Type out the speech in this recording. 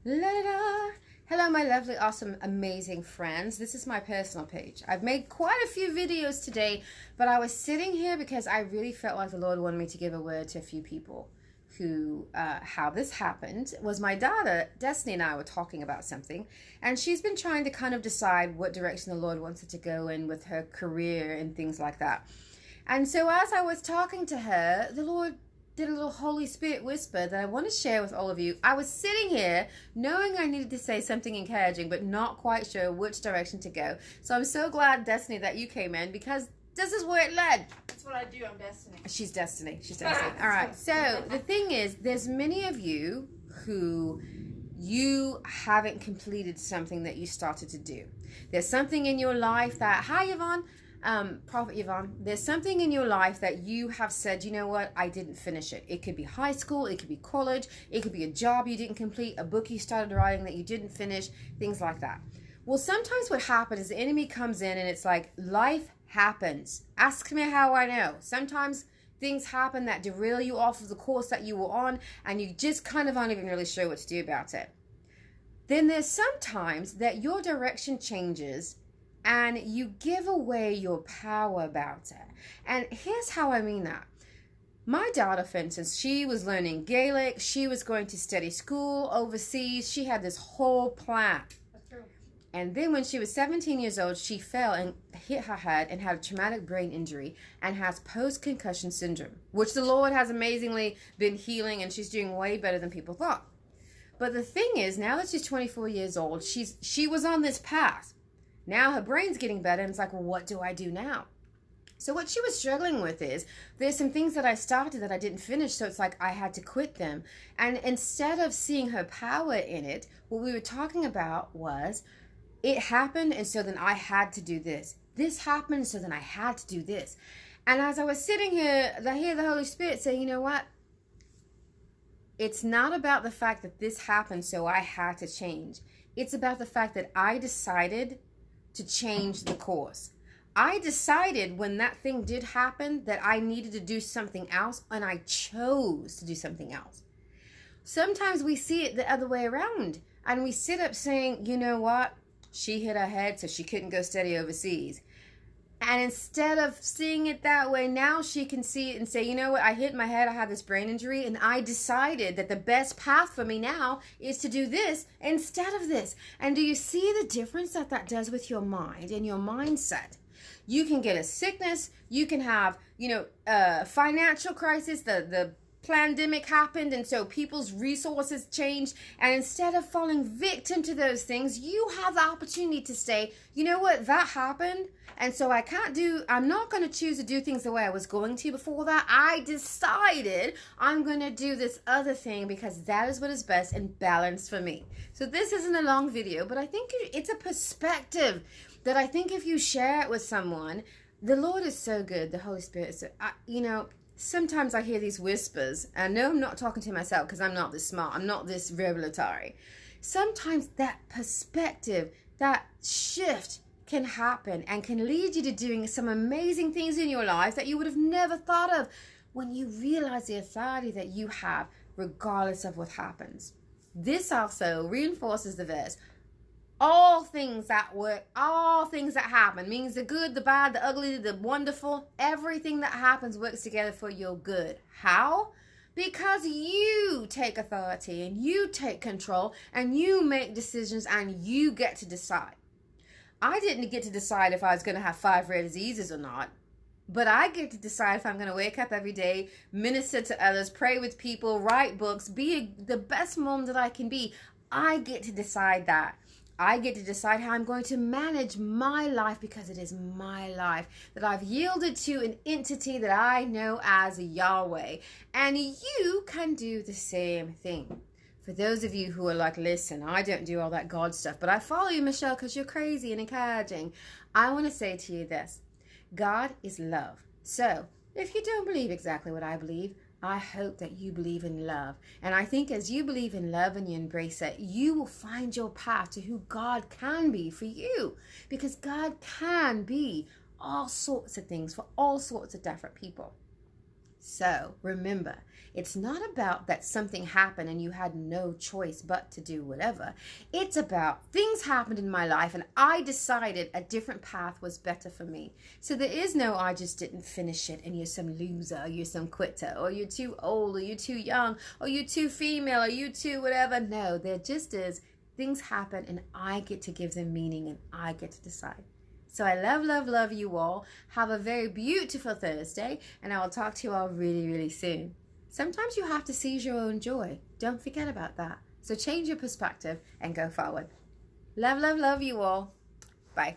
La da da. Hello, my lovely, awesome, amazing friends. This is my personal page. I've made quite a few videos today, but I was sitting here because I really felt like the Lord wanted me to give a word to a few people who, how this happened was my daughter, Destiny, and I were talking about something, and she's been trying to kind of decide what direction the Lord wants her to go in with her career and things like that. And so as I was talking to her, the Lord did a little Holy Spirit whisper that I want to share with all of you. I was sitting here knowing I needed to say something encouraging, but not quite sure which direction to go. So I'm so glad, Destiny, that you came in because this is where it led. That's what I do. I'm Destiny. She's Destiny. She's Destiny. All right. So the thing is, there's many of you who you haven't completed something that you started to do. There's something in your life that, hi, Yvonne. Prophet Yvonne, there's something in your life that you have said, you know what, I didn't finish it. It could be high school, it could be college, it could be a job you didn't complete, a book you started writing that you didn't finish, things like that. Well, sometimes what happens is the enemy comes in and it's like, life happens. Ask me how I know. Sometimes things happen that derail you off of the course that you were on and you just kind of aren't even really sure what to do about it. Then there's sometimes that your direction changes and you give away your power about it. And here's how I mean that. My daughter, for instance, she was learning Gaelic. She was going to study school overseas. She had this whole plan. That's true. And then when she was 17 years old, she fell and hit her head and had a traumatic brain injury and has post-concussion syndrome, which the Lord has amazingly been healing, and she's doing way better than people thought. But the thing is, now that she's 24 years old, she was on this path. Now her brain's getting better, and it's like, well, what do I do now? So what she was struggling with is, there's some things that I started that I didn't finish, so it's like I had to quit them. And instead of seeing her power in it, what we were talking about was, it happened, and so then I had to do this. This happened, so then I had to do this. And as I was sitting here, I hear the Holy Spirit say, you know what? It's not about the fact that this happened, so I had to change. It's about the fact that I decided to change the course. I decided when that thing did happen that I needed to do something else, and I chose to do something else. Sometimes we see it the other way around, and we sit up saying, you know what? She hit her head, so she couldn't go study overseas. And instead of seeing it that way, now she can see it and say, you know what, I hit my head, I had this brain injury, and I decided that the best path for me now is to do this instead of this. And do you see the difference that that does with your mind and your mindset? You can get a sickness, you can have, financial crisis, the pandemic happened, and so people's resources changed, and instead of falling victim to those things, you have the opportunity to say, you know what, that happened, and so I'm not going to choose to do things the way I was going to before that. I decided I'm going to do this other thing because that is what is best and balanced for me. So this isn't a long video, but I think it's a perspective that I think if you share it with someone, the Lord is so good, the Holy Spirit is so, sometimes I hear these whispers, and no, I'm not talking to myself because I'm not this smart, I'm not this revelatory. Sometimes that perspective, that shift can happen and can lead you to doing some amazing things in your life that you would have never thought of when you realize the authority that you have regardless of what happens. This also reinforces the verse, all things that work, all things that happen, means the good, the bad, the ugly, the wonderful, everything that happens works together for your good. How? Because you take authority and you take control and you make decisions and you get to decide. I didn't get to decide if I was going to have 5 rare diseases or not, but I get to decide if I'm going to wake up every day, minister to others, pray with people, write books, be the best mom that I can be. I get to decide that. I get to decide how I'm going to manage my life because it is my life that I've yielded to an entity that I know as Yahweh. And you can do the same thing. For those of you who are like, listen, I don't do all that God stuff, but I follow you, Michelle, because you're crazy and encouraging. I want to say to you this. God is love. So if you don't believe exactly what I believe, I hope that you believe in love. And I think as you believe in love and you embrace it, you will find your path to who God can be for you. Because God can be all sorts of things for all sorts of different people. So remember, it's not about that something happened and you had no choice but to do whatever. It's about things happened in my life and I decided a different path was better for me. So there is no I just didn't finish it and you're some loser, or you're some quitter, or you're too old, or you're too young, or you're too female, or you too whatever. No, there just is. Things happen and I get to give them meaning and I get to decide. So I love you all. Have a very beautiful Thursday, and I will talk to you all really soon. Sometimes you have to seize your own joy. Don't forget about that. So change your perspective and go forward. Love you all. Bye.